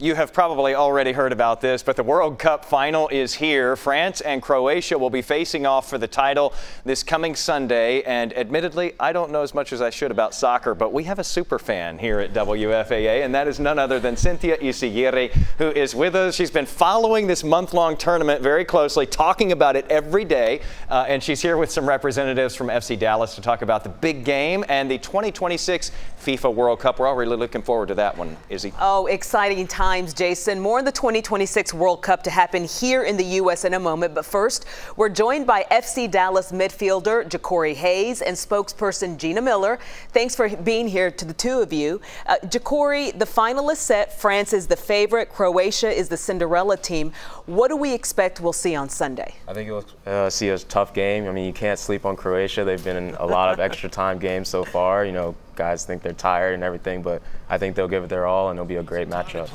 You have probably already heard about this, but the World Cup final is here. France and Croatia will be facing off for the title this coming Sunday. And admittedly, I don't know as much as I should about soccer, but we have a super fan here at WFAA, and that is none other than Cynthia Isigiri, who is with us. She's been following this month-long tournament very closely, talking about it every day, and she's here with some representatives from FC Dallas to talk about the big game and the 2026 FIFA World Cup. We're all really looking forward to that one, Izzy. Oh, exciting times, Jason. More on the 2026 World Cup to happen here in the U.S. in a moment. But first, we're joined by FC Dallas midfielder Ja'Cory Hayes and spokesperson Gina Miller. Thanks for being here to the two of you. Ja'Cory, the final is set. France is the favorite. Croatia is the Cinderella team. What do we expect we'll see on Sunday? I think you'll see a tough game. I mean, you can't sleep on Croatia. They've been in a lot of extra time games so far. You know, guys think they're tired and everything, but I think they'll give it their all, and it'll be a great matchup.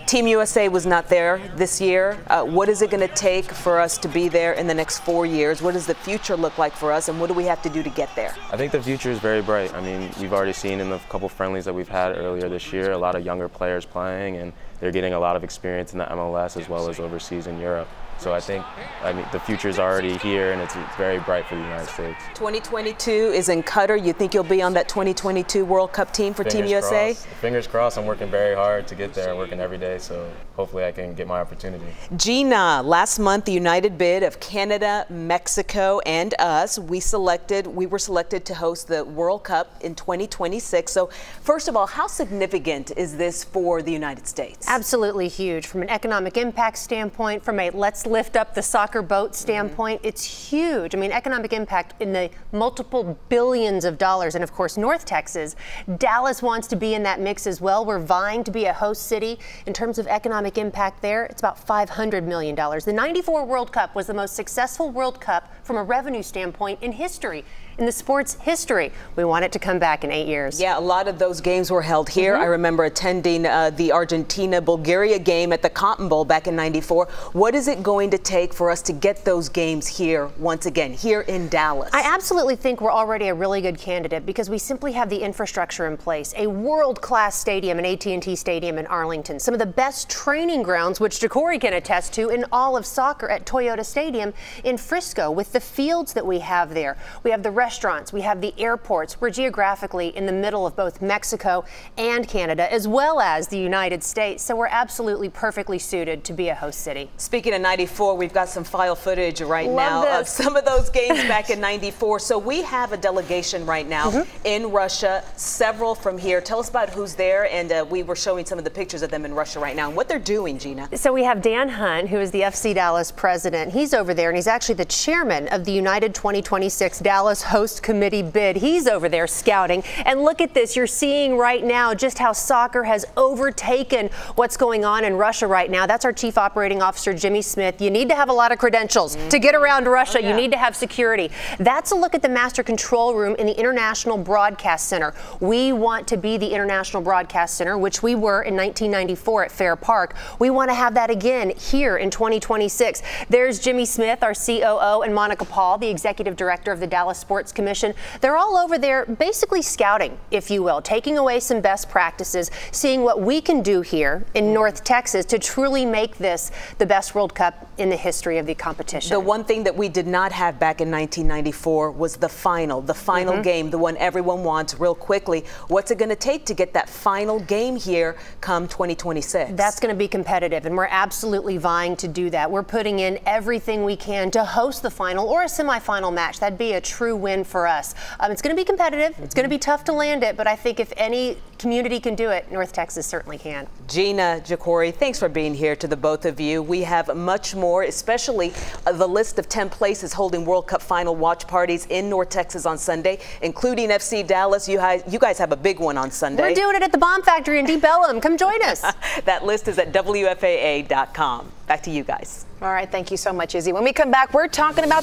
Team USA was not there this year. What is it going to take for us to be there in the next 4 years? What does the future look like for us, and what do we have to do to get there? I think the future is very bright. I mean, we've already seen in the couple friendlies that we've had earlier this year, a lot of younger players playing, and they're getting a lot of experience in the MLS as well as overseas in Europe. So I think, the future is already here, and it's very bright for the United States. 2022 is in Qatar. You think you'll be on that 2022 World Cup team for Team USA? Fingers crossed. I'm working very hard to get there. I'm working every day, so hopefully I can get my opportunity. Gina, last month the united bid of Canada, Mexico, and us, we were selected to host the World Cup in 2026. So first of all, how significant is this for the United States? Absolutely huge. From an economic impact standpoint, from a let's lift up the soccer boat standpoint, it's huge. I mean, economic impact in the multiple billions of dollars. And of course, North Texas, Dallas wants to be in that mix as well. We're vying to be a host city. In terms of economic impact there, it's about $500 million. The '94 World Cup was the most successful World Cup from a revenue standpoint in history. In the sports history. We want it to come back in 8 years. Yeah, a lot of those games were held here. I remember attending the Argentina-Bulgaria game at the Cotton Bowl back in '94. What is it going to take for us to get those games here once again, here in Dallas? I absolutely think we're already a really good candidate because we simply have the infrastructure in place. A world-class stadium, an AT&T Stadium in Arlington. Some of the best training grounds, which Ja'Cory can attest to, in all of soccer at Toyota Stadium in Frisco with the fields that we have there. We have the restaurants, we have the airports. We're geographically in the middle of both Mexico and Canada, as well as the United States. So we're absolutely perfectly suited to be a host city. Speaking of '94, we've got some file footage right now of some of those games back in '94. So we have a delegation right now in Russia, several from here. Tell us about who's there, and we were showing some of the pictures of them in Russia right now and what they're doing, Gina. So we have Dan Hunt, who is the FC Dallas president. He's over there, and he's actually the chairman of the United 2026 Dallas Host Committee bid. He's over there scouting. And look at this. You're seeing right now just how soccer has overtaken what's going on in Russia right now. That's our Chief Operating Officer, Jimmy Smith. You need to have a lot of credentials to get around Russia. You need to have security. That's a look at the master control room in the International Broadcast Center. We want to be the International Broadcast Center, which we were in 1994 at Fair Park. We want to have that again here in 2026. There's Jimmy Smith, our COO, and Monica Paul, the Executive Director of the Dallas Sports Commission. They're all over there basically scouting, if you will, taking away some best practices, seeing what we can do here in North Texas to truly make this the best World Cup in the history of the competition. The one thing that we did not have back in 1994 was the final game, the one everyone wants. Real quickly, what's it going to take to get that final game here come 2026? That's going to be competitive, and we're absolutely vying to do that. We're putting in everything we can to host the final or a semifinal match. That'd be a true win for us. It's going to be competitive. It's going to be tough to land it, but I think if any community can do it, North Texas certainly can. Gina, Ja'Cory, thanks for being here to the both of you. We have much more, especially the list of 10 places holding World Cup final watch parties in North Texas on Sunday, including FC Dallas. You guys have a big one on Sunday. We're doing it at the Bomb Factory in Deep Ellum. Come join us. That list is at WFAA.com. Back to you guys. All right. Thank you so much, Izzy. When we come back, we're talking about